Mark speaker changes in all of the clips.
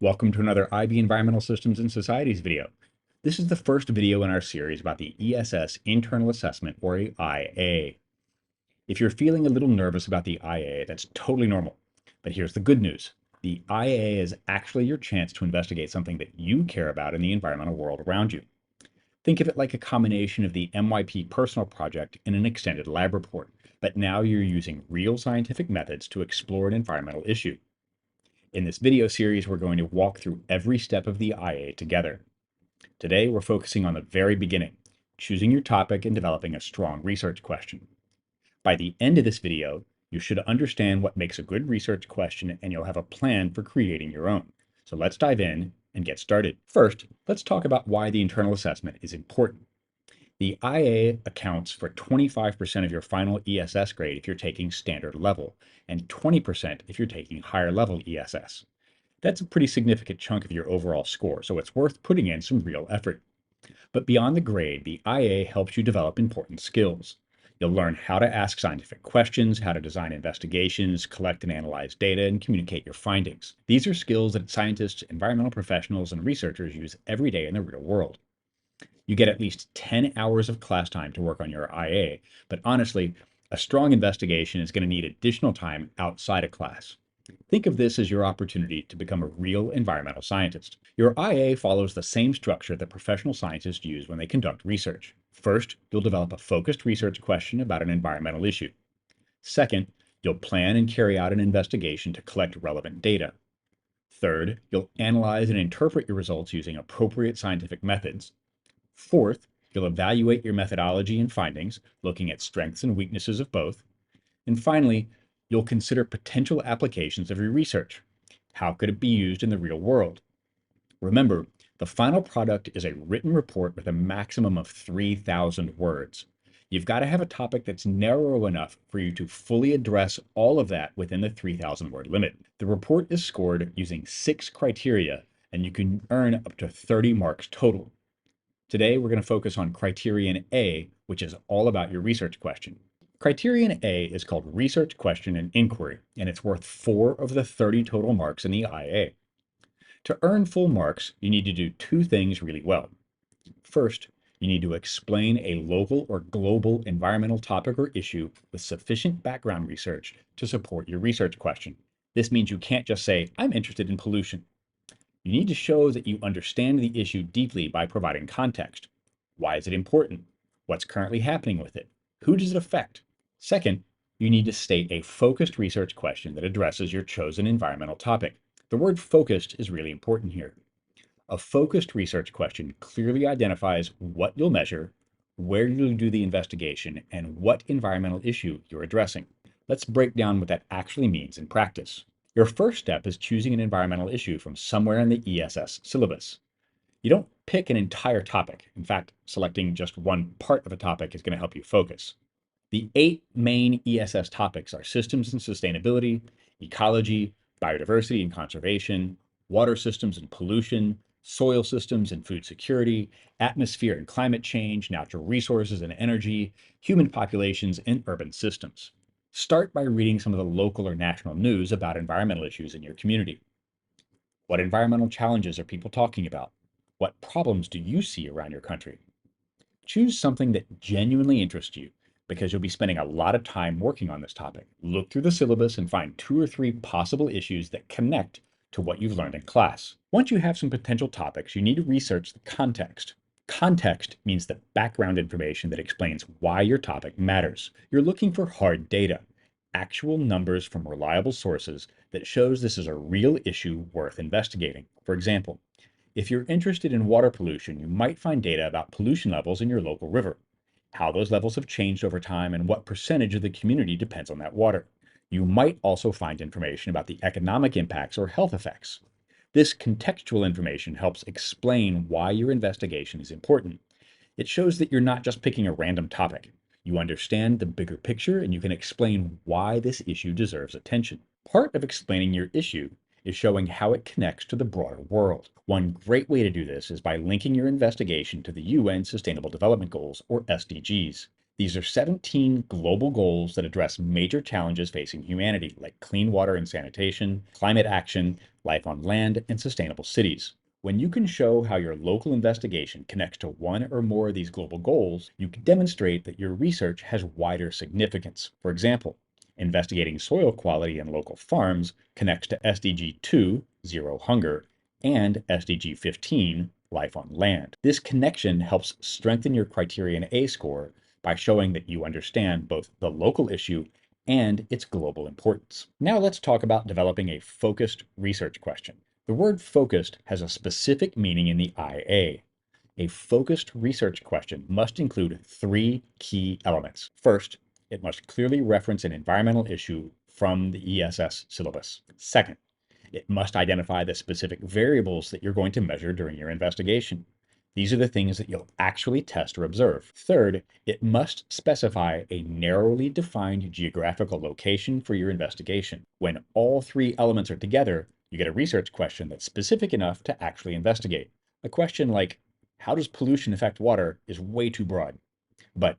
Speaker 1: Welcome to another IB Environmental Systems and Societies video. This is the first video in our series about the ESS Internal Assessment, or IA. If you're feeling a little nervous about the IA, that's totally normal. But here's the good news. The IA is actually your chance to investigate something that you care about in the environmental world around you. Think of it like a combination of the MYP personal project and an extended lab report, but now you're using real scientific methods to explore an environmental issue. In this video series, we're going to walk through every step of the IA together. Today, we're focusing on the very beginning, choosing your topic and developing a strong research question. By the end of this video, you should understand what makes a good research question and you'll have a plan for creating your own. So let's dive in and get started. First, let's talk about why the internal assessment is important. The IA accounts for 25% of your final ESS grade if you're taking standard level, and 20% if you're taking higher level ESS. That's a pretty significant chunk of your overall score, so it's worth putting in some real effort. But beyond the grade, the IA helps you develop important skills. You'll learn how to ask scientific questions, how to design investigations, collect and analyze data, and communicate your findings. These are skills that scientists, environmental professionals, and researchers use every day in the real world. You get at least 10 hours of class time to work on your IA, but honestly, a strong investigation is going to need additional time outside of class. Think of this as your opportunity to become a real environmental scientist. Your IA follows the same structure that professional scientists use when they conduct research. First, you'll develop a focused research question about an environmental issue. Second, you'll plan and carry out an investigation to collect relevant data. Third, you'll analyze and interpret your results using appropriate scientific methods. Fourth, you'll evaluate your methodology and findings, looking at strengths and weaknesses of both. And finally, you'll consider potential applications of your research. How could it be used in the real world? Remember, the final product is a written report with a maximum of 3,000 words. You've got to have a topic that's narrow enough for you to fully address all of that within the 3,000 word limit. The report is scored using 6 criteria, and you can earn up to 30 marks total. Today, we're going to focus on criterion A, which is all about your research question. Criterion A is called Research Question and Inquiry, and it's worth 4 of the 30 total marks in the IA. To earn full marks, you need to do 2 things really well. First, you need to explain a local or global environmental topic or issue with sufficient background research to support your research question. This means you can't just say, I'm interested in pollution. You need to show that you understand the issue deeply by providing context. Why is it important? What's currently happening with it? Who does it affect? Second, you need to state a focused research question that addresses your chosen environmental topic. The word focused is really important here. A focused research question clearly identifies what you'll measure, where you'll do the investigation, and what environmental issue you're addressing. Let's break down what that actually means in practice. Your first step is choosing an environmental issue from somewhere in the ESS syllabus. You don't pick an entire topic. In fact, selecting just one part of a topic is going to help you focus. The 8 main ESS topics are systems and sustainability, ecology, biodiversity and conservation, water systems and pollution, soil systems and food security, atmosphere and climate change, natural resources and energy, human populations, and urban systems. Start by reading some of the local or national news about environmental issues in your community. What environmental challenges are people talking about? What problems do you see around your country? Choose something that genuinely interests you because you'll be spending a lot of time working on this topic. Look through the syllabus and find 2 or 3 possible issues that connect to what you've learned in class. Once you have some potential topics, you need to research the context. Context means the background information that explains why your topic matters. You're looking for hard data, actual numbers from reliable sources that shows this is a real issue worth investigating. For example, if you're interested in water pollution, you might find data about pollution levels in your local river, how those levels have changed over time, and what percentage of the community depends on that water. You might also find information about the economic impacts or health effects. This contextual information helps explain why your investigation is important. It shows that you're not just picking a random topic. You understand the bigger picture and you can explain why this issue deserves attention. Part of explaining your issue is showing how it connects to the broader world. One great way to do this is by linking your investigation to the UN Sustainable Development Goals, or SDGs. These are 17 global goals that address major challenges facing humanity, like clean water and sanitation, climate action, life on land, and sustainable cities. When you can show how your local investigation connects to one or more of these global goals, you can demonstrate that your research has wider significance. For example, investigating soil quality in local farms connects to SDG 2, Zero Hunger, and SDG 15, Life on Land. This connection helps strengthen your Criterion A score by showing that you understand both the local issue and its global importance. Now let's talk about developing a focused research question. The word focused has a specific meaning in the IA. A focused research question must include three key elements. First, it must clearly reference an environmental issue from the ESS syllabus. Second, it must identify the specific variables that you're going to measure during your investigation. These are the things that you'll actually test or observe. Third, it must specify a narrowly defined geographical location for your investigation. When all three elements are together, you get a research question that's specific enough to actually investigate. A question like, how does pollution affect water, is way too broad. But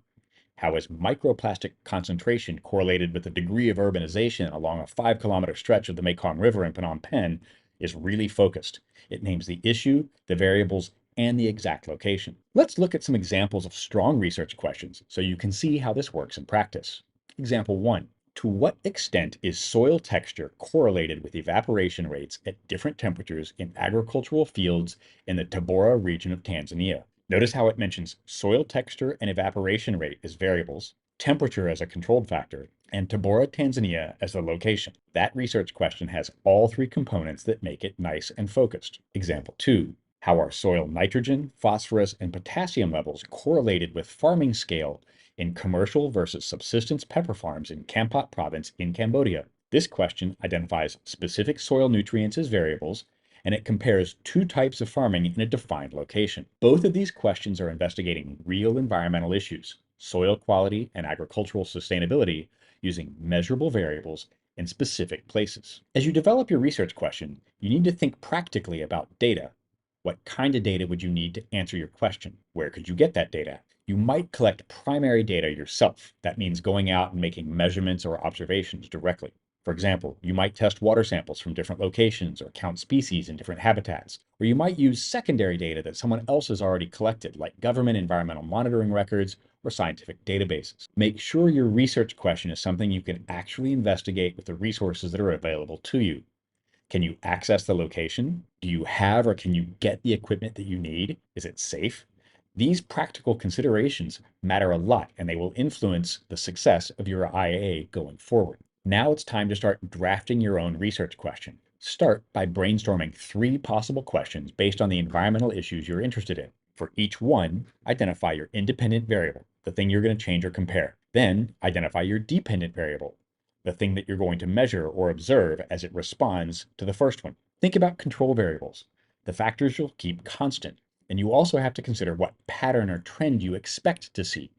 Speaker 1: how is microplastic concentration correlated with the degree of urbanization along a 5-kilometer stretch of the Mekong River in Phnom Penh is really focused. It names the issue, the variables, and the exact location. Let's look at some examples of strong research questions so you can see how this works in practice. Example 1. To what extent is soil texture correlated with evaporation rates at different temperatures in agricultural fields in the Tabora region of Tanzania? Notice how it mentions soil texture and evaporation rate as variables, temperature as a controlled factor, and Tabora, Tanzania as the location. That research question has all three components that make it nice and focused. Example 2. How are soil nitrogen, phosphorus, and potassium levels correlated with farming scale in commercial versus subsistence pepper farms in Kampot province in Cambodia? This question identifies specific soil nutrients as variables, and it compares two types of farming in a defined location. Both of these questions are investigating real environmental issues, soil quality and agricultural sustainability, using measurable variables in specific places. As you develop your research question, you need to think practically about data. What kind of data would you need to answer your question? Where could you get that data? You might collect primary data yourself. That means going out and making measurements or observations directly. For example, you might test water samples from different locations or count species in different habitats. Or you might use secondary data that someone else has already collected, like government environmental monitoring records or scientific databases. Make sure your research question is something you can actually investigate with the resources that are available to you. Can you access the location? Do you have or can you get the equipment that you need? Is it safe? These practical considerations matter a lot, and they will influence the success of your IA going forward. Now it's time to start drafting your own research question. Start by brainstorming 3 possible questions based on the environmental issues you're interested in. For each one, identify your independent variable, the thing you're going to change or compare. Then identify your dependent variable, the thing that you're going to measure or observe as it responds to the first one. Think about control variables, the factors you'll keep constant, and you also have to consider what pattern or trend you expect to see.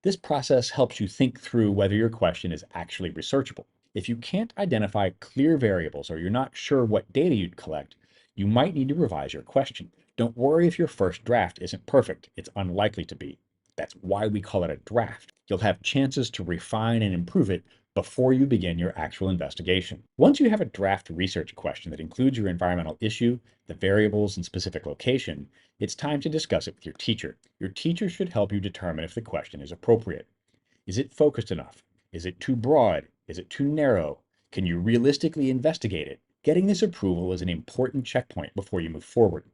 Speaker 1: This process helps you think through whether your question is actually researchable. If you can't identify clear variables or you're not sure what data you'd collect, you might need to revise your question. Don't worry if your first draft isn't perfect. It's unlikely to be. That's why we call it a draft. You'll have chances to refine and improve it before you begin your actual investigation. Once you have a draft research question that includes your environmental issue, the variables, and specific location, it's time to discuss it with your teacher. Your teacher should help you determine if the question is appropriate. Is it focused enough? Is it too broad? Is it too narrow? Can you realistically investigate it? Getting this approval is an important checkpoint before you move forward.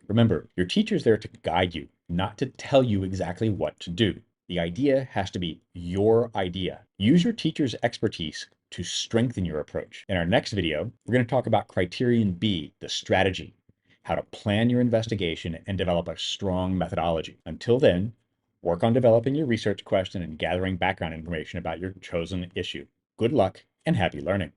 Speaker 1: Remember, your teacher's there to guide you, not to tell you exactly what to do. The idea has to be your idea. Use your teacher's expertise to strengthen your approach. In our next video, we're going to talk about Criterion B, the strategy, how to plan your investigation and develop a strong methodology. Until then, work on developing your research question and gathering background information about your chosen issue. Good luck and happy learning.